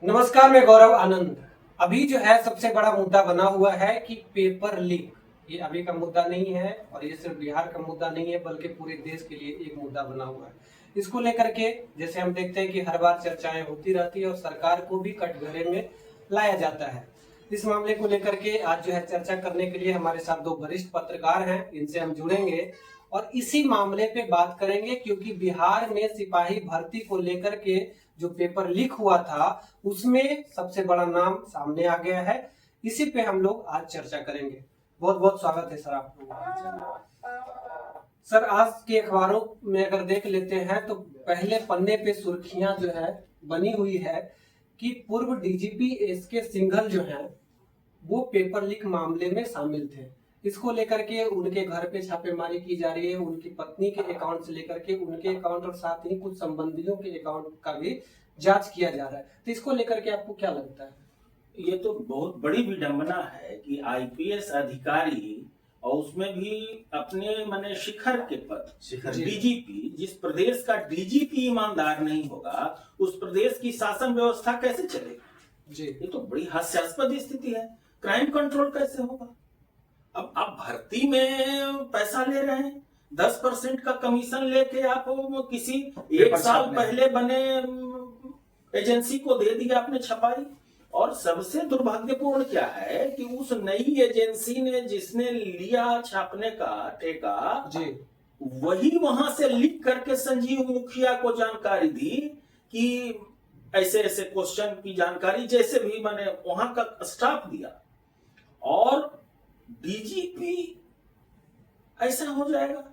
नमस्कार, मैं गौरव आनंद। अभी जो है सबसे बड़ा मुद्दा बना हुआ है कि पेपर लीक। ये अभी का मुद्दा नहीं है और ये सिर्फ बिहार का मुद्दा नहीं है बल्कि पूरे देश के लिए एक मुद्दा बना हुआ है। इसको लेकर के जैसे हम देखते हैं कि हर बार चर्चाएं होती रहती है और सरकार को भी कटघरे में लाया जाता है। इस मामले को लेकर के आज जो है चर्चा करने के लिए हमारे साथ दो वरिष्ठ पत्रकार हैं, इनसे हम जुड़ेंगे और इसी मामले पे बात करेंगे क्योंकि बिहार में सिपाही भर्ती को लेकर के जो पेपर लीक हुआ था उसमें सबसे बड़ा नाम सामने आ गया है। इसी पे हम लोग आज चर्चा करेंगे। बहुत बहुत स्वागत है सर आपको। सर, आज के अखबारों में अगर देख लेते हैं तो पहले पन्ने पे सुर्खियां जो है बनी हुई है कि पूर्व डीजीपी एसके सिंघल जो हैं वो पेपर लीक मामले में शामिल थे। इसको लेकर के उनके घर पे छापेमारी की जा रही है, उनकी पत्नी के अकाउंट से लेकर के उनके अकाउंट और साथ ही कुछ संबंधियों के अकाउंट का भी जांच किया जा रहा है। तो इसको लेकर के आपको क्या लगता है? ये तो बहुत बड़ी विडंबना है कि आईपीएस अधिकारी और उसमें भी अपने माने शिखर के पद डीजीपी, जिस प्रदेश का डीजीपी ईमानदार नहीं होगा उस प्रदेश की शासन व्यवस्था कैसे चलेगी जी? ये तो बड़ी हास्यास्पद स्थिति है। क्राइम कंट्रोल कैसे होगा? अब आप भर्ती में पैसा ले रहे हैं, 10% का कमीशन लेके आप किसी एक साल पहले बने एजेंसी को दे दिया आपने छपाई। और सबसे दुर्भाग्यपूर्ण क्या है कि उस नई एजेंसी ने जिसने लिया छापने का ठेका जी, वही वहां से लीक करके संजीव मुखिया को जानकारी दी कि ऐसे ऐसे क्वेश्चन की जानकारी जैसे भी मैंने वहां का स्टाफ दिया और डीजीपी ऐसा हो जाएगा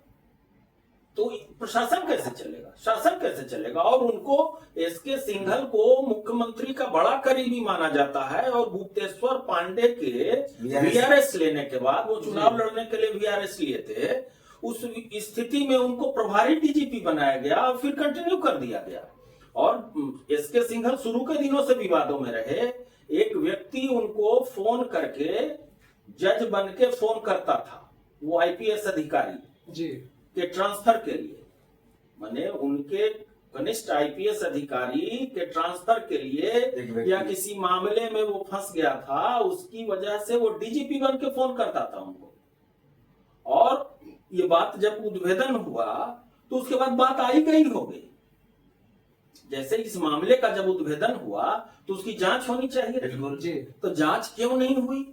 तो प्रशासन कैसे चलेगा, शासन कैसे चलेगा? और उनको एसके सिंघल को मुख्यमंत्री का बड़ा करीबी माना जाता है और गुप्तेश्वर पांडे के वीआरएस लेने के बाद वो चुनाव लड़ने के लिए वीआरएस लिए थे। उस स्थिति में उनको प्रभारी डीजीपी बनाया गया और फिर कंटिन्यू कर दिया गया। और एसके सिंघल शुरू के दिनों से विवादों में रहे। एक व्यक्ति उनको फोन करके जज बन के फोन करता था, वो आईपीएस अधिकारी जी के ट्रांसफर के लिए, माने उनके कनिष्ठ आईपीएस अधिकारी के ट्रांसफर के लिए या किसी मामले में वो फंस गया था, उसकी वजह से वो डीजीपी बन के फोन करता था उनको। और ये बात जब उद्भेदन हुआ तो उसके बाद बात आई गई हो गई। जैसे इस मामले का जब उद्भेदन हुआ तो उसकी जांच होनी चाहिए, तो जांच क्यों नहीं हुई?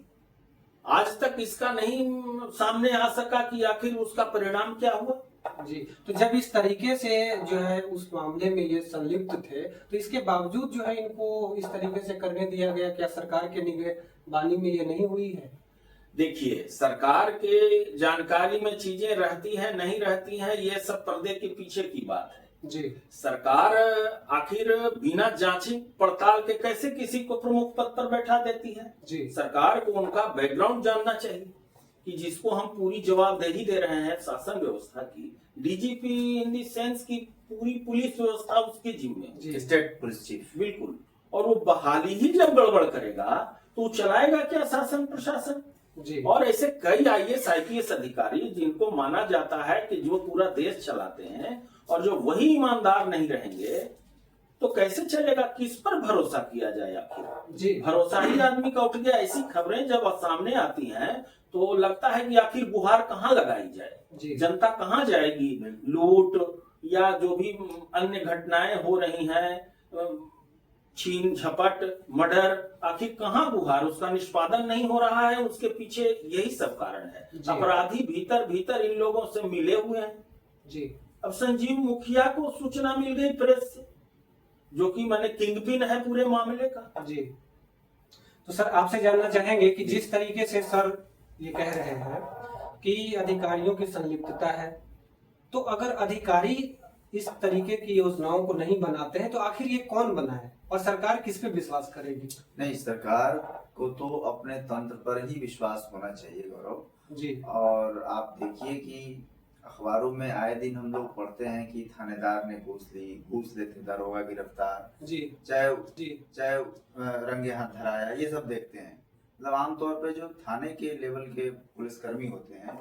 आज तक इसका नहीं सामने आ सका कि आखिर उसका परिणाम क्या हुआ जी। तो जब इस तरीके से जो है उस मामले में ये संलिप्त थे तो इसके बावजूद जो है इनको इस तरीके से करने दिया गया, क्या सरकार के निगरानी में ये नहीं हुई है? देखिए, सरकार के जानकारी में चीजें रहती हैं नहीं रहती हैं, ये सब पर्दे के पीछे की बात है जी। सरकार आखिर बिना जांची पड़ताल के कैसे किसी को प्रमुख पद पर बैठा देती है जी? सरकार को उनका बैकग्राउंड जानना चाहिए कि जिसको हम पूरी जवाबदेही दे रहे हैं शासन व्यवस्था की, डीजीपी इन द सेंस की पूरी पुलिस व्यवस्था उसके जिम्मे, स्टेट पुलिस चीफ, बिल्कुल। और वो बहाली ही जब गड़बड़ करेगा तो चलाएगा क्या शासन प्रशासन जी? और ऐसे कई आईएएस आईपीएस अधिकारी जिनको माना जाता है कि जो पूरा देश चलाते हैं और जो वही ईमानदार नहीं रहेंगे तो कैसे चलेगा? किस पर भरोसा किया जाए आखिर जी? भरोसा ही आदमी का उठ गया। ऐसी खबरें जब सामने आती हैं तो लगता है कि आखिर गुहार कहाँ लगाई जाए जी? जनता कहाँ जाएगी? लूट या जो भी अन्य घटनाएं हो रही हैं, छीन झपट मर्डर, आखिर कहाँ गुहार? उसका निष्पादन नहीं हो रहा है। उसके पीछे यही सब कारण है। अपराधी भीतर भीतर इन लोगों से मिले हुए हैं जी। अब संजीव मुखिया को सूचना मिल गई प्रेस से, जो कि मैंने किंगपिन है पूरे मामले का जी। तो सर आपसे जानना चाहेंगे कि जिस तरीके से सर ये कह रहे हैं कि अधिकारियों की संलिप्तता है, तो अगर अधिकारी इस तरीके की योजनाओं को नहीं बनाते हैं तो आखिर ये कौन बनाए और सरकार किस पे विश्वास करेगी? नहीं, सरकार को तो अपने तंत्र पर ही विश्वास होना चाहिए गौरव जी। और आप देखिए कि अखबारों में आए दिन हम लोग पढ़ते हैं कि थानेदार ने घूस लेते दरोगा गिरफ्तार जी, चाहे रंगे हाथ धराया, ये सब देखते हैं। मतलब आमतौर पे जो थाने के लेवल के पुलिसकर्मी होते हैं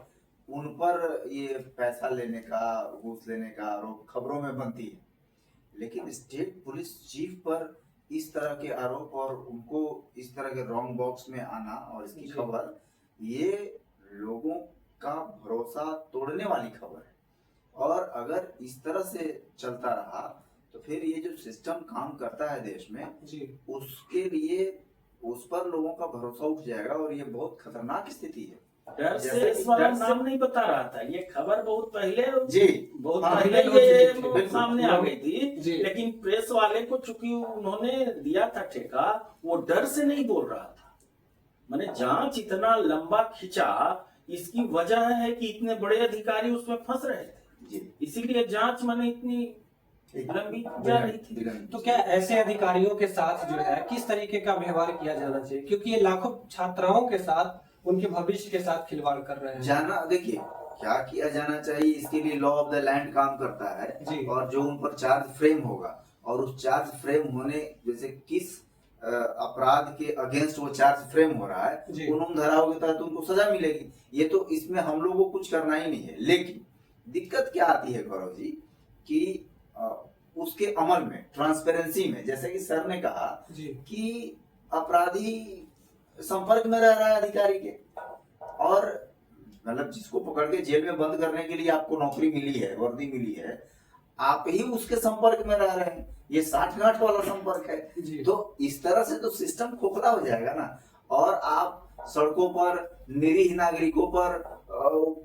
उन पर ये पैसा लेने का, घूस लेने का आरोप खबरों में बनती है, लेकिन स्टेट पुलिस चीफ पर इस तरह के आरोप और उनको इस तरह के रॉन्ग बॉक्स में आना और इसकी खबर, ये लोगों का भरोसा तोड़ने वाली खबर है। और अगर इस तरह से चलता रहा तो फिर ये जो सिस्टम काम करता है देश में उसके लिए उस पर लोगों का भरोसा उठ जाएगा और ये बहुत खतरनाक स्थिति है। डर से इस वाला नाम नहीं बता रहा था, ये खबर बहुत पहले बहुत हाँ, पहले ये सामने आ गई थी, लेकिन प्रेस वाले को चूंकि उन्होंने दिया था ठेका, वो डर से नहीं बोल रहा था। मैंने जांच इतना लंबा खिंचा, इसकी वजह है कि इतने बड़े अधिकारी उसमें फंस रहे थे, इसीलिए जांच मैंने इतनी लंबी जा रही थी। तो क्या ऐसे अधिकारियों के साथ जो है किस तरीके का व्यवहार किया जाना चाहिए, क्योंकि ये लाखों छात्राओं के साथ, उनके भविष्य के साथ खिलवाड़ कर रहे हैं। जाना, देखिए क्या किया जाना चाहिए, इसके लिए लॉ ऑफ द लैंड काम करता है और जो उन पर चार्ज फ्रेम होगा और उस चार्ज फ्रेम होने, जैसे किस अपराध के अगेंस्ट वो चार्ज फ्रेम हो रहा है, कानून धाराओं के तहत उनको सजा मिलेगी। ये तो इसमें हम लोगों को कुछ करना ही नहीं है। लेकिन दिक्कत क्या आती है गौरव जी कि उसके अमल में, ट्रांसपेरेंसी में, जैसे कि सर ने कहा कि अपराधी संपर्क में रह रहा है अधिकारी के, और मतलब जिसको पकड़ के जेल में बंद करने के लिए आपको नौकरी मिली है, वर्दी मिली है, आप ही उसके संपर्क में रह रहे हैं। ये 60-गांठ वाला संपर्क है। तो इस तरह से तो सिस्टम खोखला हो जाएगा ना। और आप सड़कों पर निरीह नागरिकों पर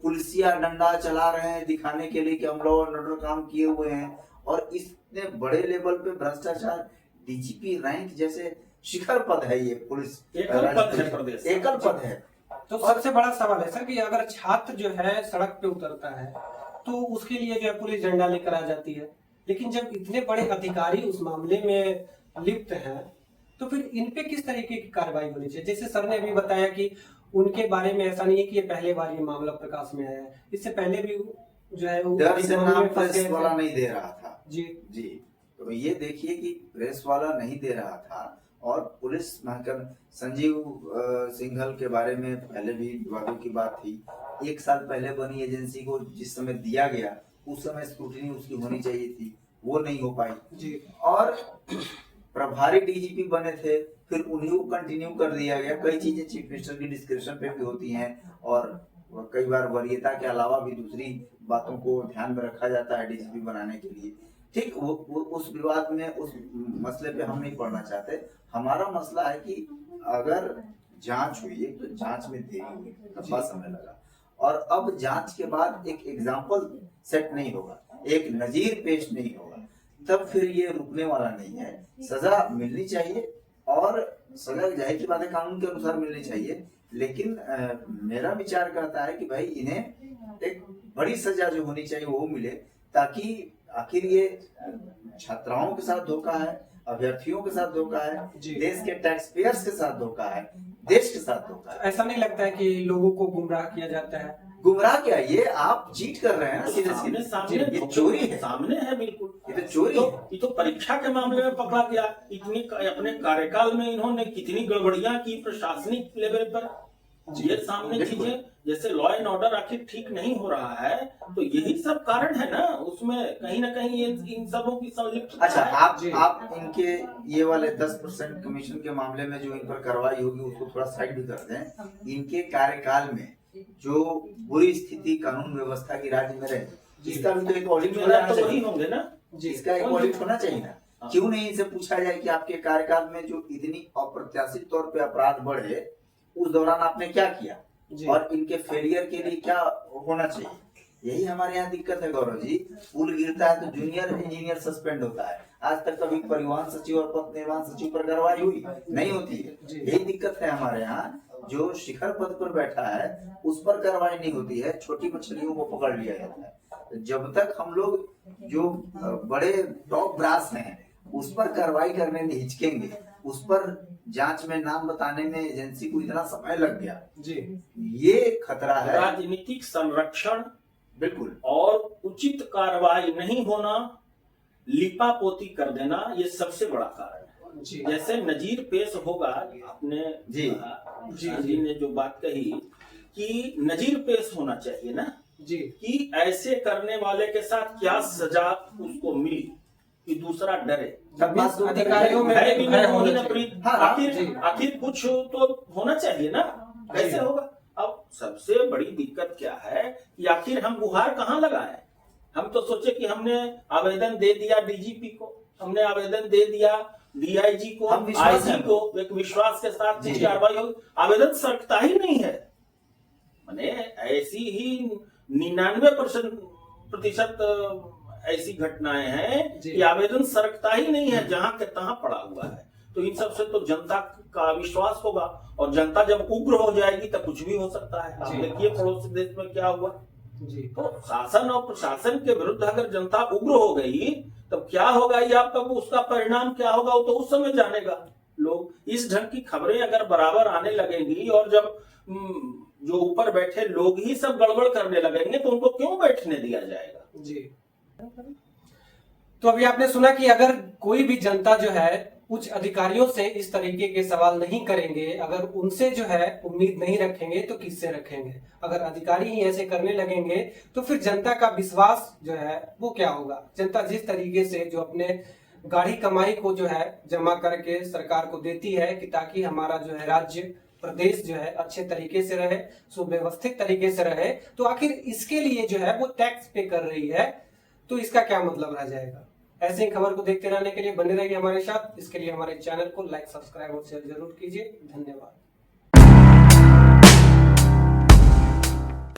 पुलिसिया डंडा चला रहे हैं दिखाने के लिए कि हम लॉ एंड ऑर्डर काम किए हुए हैं, और इतने बड़े लेवल पे भ्रष्टाचार, डीजीपी रैंक जैसे शिखर पद है ये पुलिस, एकल पद है। तो सबसे बड़ा सवाल है सर कि अगर छात्र जो है सड़क पे उतरता है तो उसके लिए जो है पुलिस झंडा लेकर आ जाती है, लेकिन जब इतने बड़े अधिकारी उस मामले में लिप्त हैं तो फिर इन पे किस तरीके की कार्रवाई होनी चाहिए। जैसे सर ने अभी बताया कि उनके बारे में ऐसा नहीं है कि ये पहले बार ये मामला प्रकाश में आया है, इससे पहले भी जो है वो डर से नाम प्रेस वाला नहीं दे रहा था। जी, तो ये देखिए कि प्रेस वाला नहीं दे रहा था। और पुलिस महकमे, संजीव सिंघल के बारे में पहले भी विवादों की बात थी। 1 साल पहले बनी एजेंसी को जिस समय दिया गया उस समय स्क्रूटिनी उसकी होनी चाहिए थी, वो नहीं हो पाई। और प्रभारी डीजीपी बने थे, फिर उन्हीं को कंटिन्यू कर दिया गया। कई चीजें चीफ मिनिस्टर की डिस्क्रिप्शन पे भी होती हैं और कई बार वरीयता के अलावा भी दूसरी बातों को ध्यान में रखा जाता है डीजीपी बनाने के लिए। ठीक, वो उस विवाद में, उस मसले पे हम नहीं पढ़ना चाहते। हमारा मसला है कि अगर जांच हुई है तो जांच में देरी हुई, लंबा समय लगा, और अब जांच के बाद एक एग्जाम्पल सेट नहीं होगा, एक नजीर पेश नहीं होगा, तब फिर ये रुकने वाला नहीं है। सजा मिलनी चाहिए और सजा जाहिर सी बात है कानून के अनुसार मिलनी चाहिए। लेकिन मेरा विचार करता है कि भाई इन्हें एक बड़ी सजा जो होनी चाहिए वो मिले, ताकि आखिर ये छात्राओं के साथ धोखा है, अभ्यर्थियों के साथ धोखा है, देश के टैक्स पेयर्स के साथ धोखा है, देश के साथ धोखा है। ऐसा नहीं लगता है कि लोगों को गुमराह किया जाता है? गुमराह क्या, ये आप चीट कर रहे हैं ना सीधे सामने, ये चोरी है, सामने है बिल्कुल। ये तो चोरी है। ये तो परीक्षा के मामले में पकड़ा गया। इतनी अपने कार्यकाल में इन्होंने कितनी गड़बड़ियां की प्रशासनिक लेवल पर, ये सामने चीजें, जैसे लॉ एंड ऑर्डर आखिर ठीक नहीं हो रहा है, तो यही सब कारण है ना, उसमें कहीं ना कहीं ये इन सबों की संलिप्तता। अच्छा, आप इनके ये वाले 10% कमीशन के मामले में जो इन पर कार्रवाई होगी उसको थोड़ा साइड भी कर दें। इनके कार्यकाल में जो बुरी स्थिति कानून व्यवस्था की राज्य में रहे, इसका भी तो एक ऑडिट होना चाहिए ना, इसका एक ऑडिट होना चाहिए ना। क्यों नहीं इनसे पूछा जाए कि आपके कार्यकाल में जो इतनी अप्रत्याशित तौर पे अपराध बढ़े, उस दौरान आपने क्या किया और इनके फेलियर के लिए क्या होना चाहिए। यही हमारे यहाँ दिक्कत है गौरव जी। पुल गिरता है तो जूनियर इंजीनियर सस्पेंड होता है। आज तक कभी परिवहन सचिव और पथ निर्माण सचिव पर कार्रवाई हुई नहीं होती है। यही दिक्कत है हमारे यहाँ। जो शिखर पद पर बैठा है उस पर कार्रवाई नहीं होती है, छोटी मछलियों को पकड़ लिया जाता है। जब तक हम लोग जो बड़े टॉप ब्रास हैं उस पर कार्रवाई करने में हिचकेंगे, उस पर जांच में नाम बताने में एजेंसी को इतना समय लग गया जी, ये खतरा है। राजनीतिक संरक्षण बिल्कुल, और उचित कार्रवाई नहीं होना, लिपापोती कर देना, ये सबसे बड़ा कारण है जी। जैसे नजीर पेश होगा, आपने जी ने जो बात कही कि नजीर पेश होना चाहिए ना जी, कि ऐसे करने वाले के साथ क्या सजा उसको मिली, कि दूसरा डरे। अधिकारियों में है भी भय नहीं होना ना प्रीत। चाहिए। आखिर कुछ तो होना चाहिए ना, कैसे होगा? अब सबसे बड़ी दिक्कत क्या है कि आखिर हम गुहार कहाँ लगाए? हम तो सोचे कि हमने आवेदन दे दिया डीजीपी को, हमने आवेदन दे दिया डीआईजी को, आईजी को, एक विश्वास के साथ कार्रवाई होगी। आवेदन सरकता ही नहीं है। माने ऐसी ही 99% ऐसी घटनाएं हैं कि आवेदन सरकता ही नहीं है, जहां के तहां पड़ा हुआ है। तो इन सब से तो जनता का विश्वास होगा, और जनता जब उग्र हो जाएगी तब कुछ भी हो सकता है। आप देखिए पड़ोसी देश में क्या हुआ जी। तो शासन और प्रशासन के विरुद्ध अगर जनता उग्र हो गई तब क्या होगा, ये आपका उसका परिणाम क्या होगा वो तो उस समय जानेगा। लोग इस ढंग की खबरें अगर बराबर आने लगेंगी, और जब जो ऊपर बैठे लोग ही सब गड़बड़ करने लगेंगे तो उनको क्यों बैठने दिया जाएगा जी। तो अभी आपने सुना कि अगर कोई भी जनता जो है उच्च अधिकारियों से इस तरीके के सवाल नहीं करेंगे, अगर उनसे जो है उम्मीद नहीं रखेंगे तो किससे रखेंगे? अगर अधिकारी ही ऐसे करने लगेंगे तो फिर जनता का विश्वास जो है वो क्या होगा? जनता जिस तरीके से जो अपने गाढ़ी कमाई को जो है जमा करके सरकार को देती है कि ताकि हमारा जो है राज्य प्रदेश जो है अच्छे तरीके से रहे, सुव्यवस्थित तरीके से रहे, तो आखिर इसके लिए जो है वो टैक्स पे कर रही है, तो इसका क्या मतलब रह जाएगा? ऐसे ही खबर को देखते रहने के लिए बने रहिए हमारे साथ। इसके लिए हमारे चैनल को लाइक, सब्सक्राइब और शेयर जरूर कीजिए। धन्यवाद।